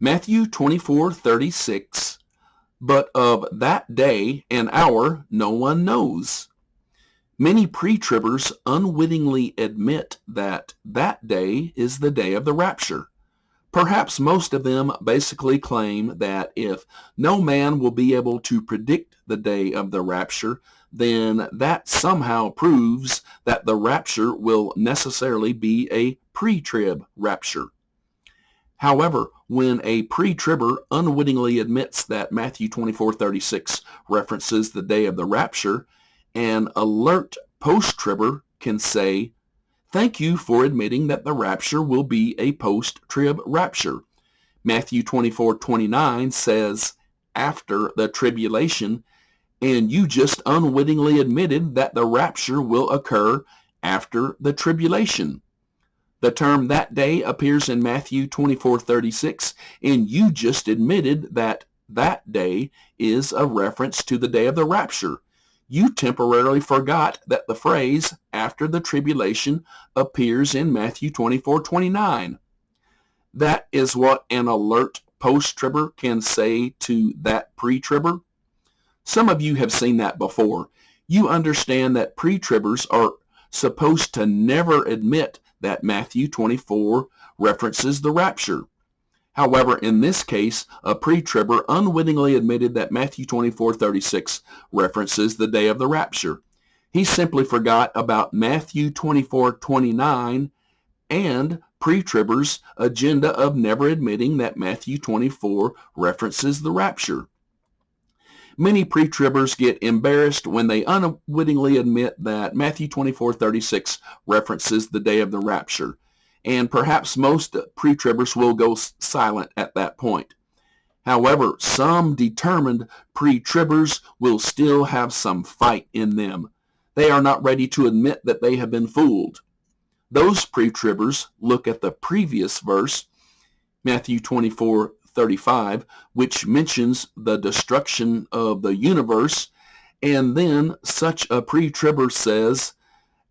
Matthew 24:36, but of that day and hour no one knows. Many pre-tribbers unwittingly admit that that day is the day of the rapture. Perhaps most of them basically claim that if no man will be able to predict the day of the rapture, then that somehow proves that the rapture will necessarily be a pre-trib rapture. However, when a pre-tribber unwittingly admits that Matthew 24:36 references the day of the rapture, an alert post-tribber can say, "Thank you for admitting that the rapture will be a post-trib rapture." Matthew 24:29 says, "After the tribulation," and you just unwittingly admitted that the rapture will occur after the tribulation. The term "that day" appears in Matthew 24:36, and you just admitted that that day is a reference to the day of the rapture. You temporarily forgot that the phrase "after the tribulation" appears in Matthew 24:29. That is what an alert post-tribber can say to that pre-tribber. Some of you have seen that before. You understand that pre-tribbers are supposed to never admit that Matthew 24 references the rapture. However, in this case, a pre-tribber unwittingly admitted that Matthew 24:36 references the day of the rapture. He simply forgot about Matthew 24:29 and pre-tribbers' agenda of never admitting that Matthew 24 references the rapture. Many pre-tribbers get embarrassed when they unwittingly admit that Matthew 24:36 references the day of the rapture, and perhaps most pre-tribbers will go silent at that point. However, some determined pre-tribbers will still have some fight in them. They are not ready to admit that they have been fooled. Those pre-tribbers look at the previous verse, Matthew 24:35, which mentions the destruction of the universe, and then such a pre-tribber says,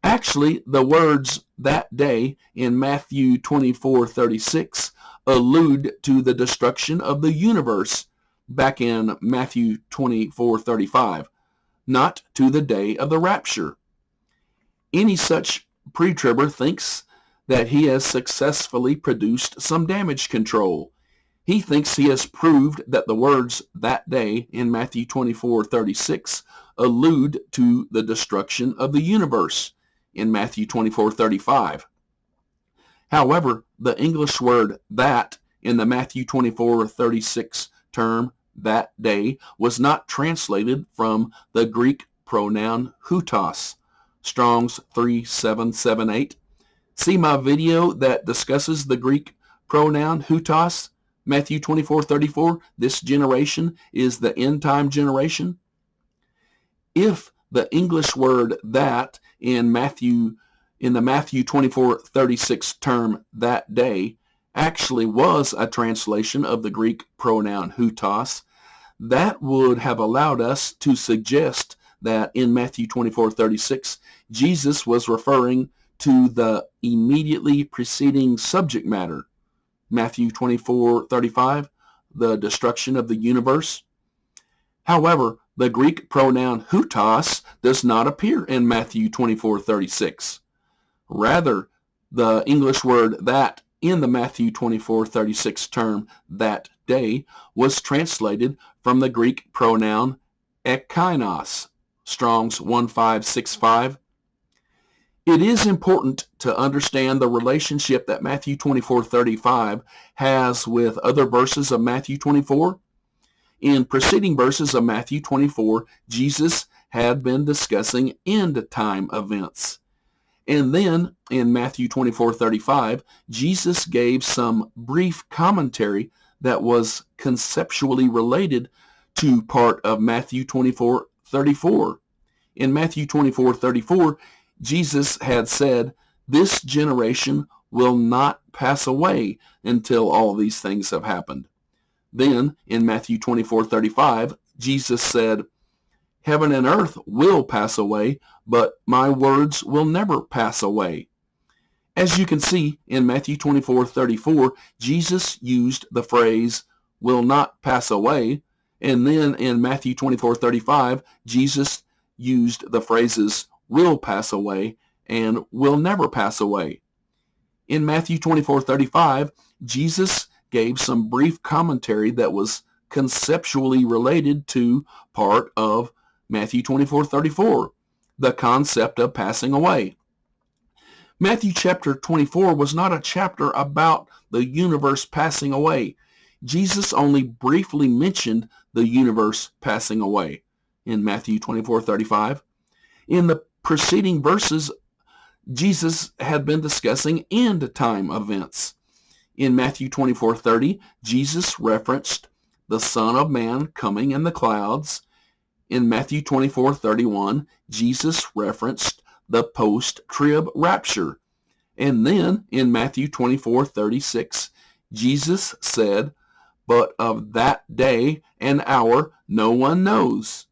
actually, the words "that day" in Matthew 24:36 allude to the destruction of the universe back in Matthew 24:35, not to the day of the rapture. Any such pre-tribber thinks that he has successfully produced some damage control. He thinks he has proved that the words "that day" in Matthew 24:36 allude to the destruction of the universe in Matthew 24:35. However, the English word "that" in the Matthew 24:36 term "that day" was not translated from the Greek pronoun hutos, Strong's 3778. See my video that discusses the Greek pronoun hutos, Matthew 24:34. This generation is the end time generation. If the English word "that" in the Matthew 24:36 term "that day" actually was a translation of the Greek pronoun hutos, that would have allowed us to suggest that in Matthew 24:36 Jesus was referring to the immediately preceding subject matter, Matthew 24:35, the destruction of the universe. However, the Greek pronoun hutos does not appear in Matthew 24:36. Rather, the English word "that" in the Matthew 24:36 term "that day" was translated from the Greek pronoun ekainos, Strong's 1565. It is important to understand the relationship that Matthew 24:35 has with other verses of Matthew 24. In preceding verses of Matthew 24, Jesus had been discussing end-time events. And then in Matthew 24:35, Jesus gave some brief commentary that was conceptually related to part of Matthew 24:34. In Matthew 24:34, Jesus had said, "This generation will not pass away until all these things have happened." Then in Matthew 24:35, Jesus said, "Heaven and earth will pass away, but my words will never pass away." As you can see in Matthew 24:34, Jesus used the phrase, will not pass away. And then in Matthew 24:35, Jesus used the phrases, will pass away and will never pass away. In Matthew 24:35, Jesus gave some brief commentary that was conceptually related to part of Matthew 24:34, the concept of passing away. Matthew chapter 24 was not a chapter about the universe passing away. Jesus only briefly mentioned the universe passing away in Matthew 24:35. In the preceding verses, Jesus had been discussing end time events. In Matthew 24:30, Jesus referenced the Son of Man coming in the clouds. In Matthew 24:31, Jesus referenced the Post Trib Rapture. And then in Matthew 24:36, Jesus said, but of that day and hour no one knows.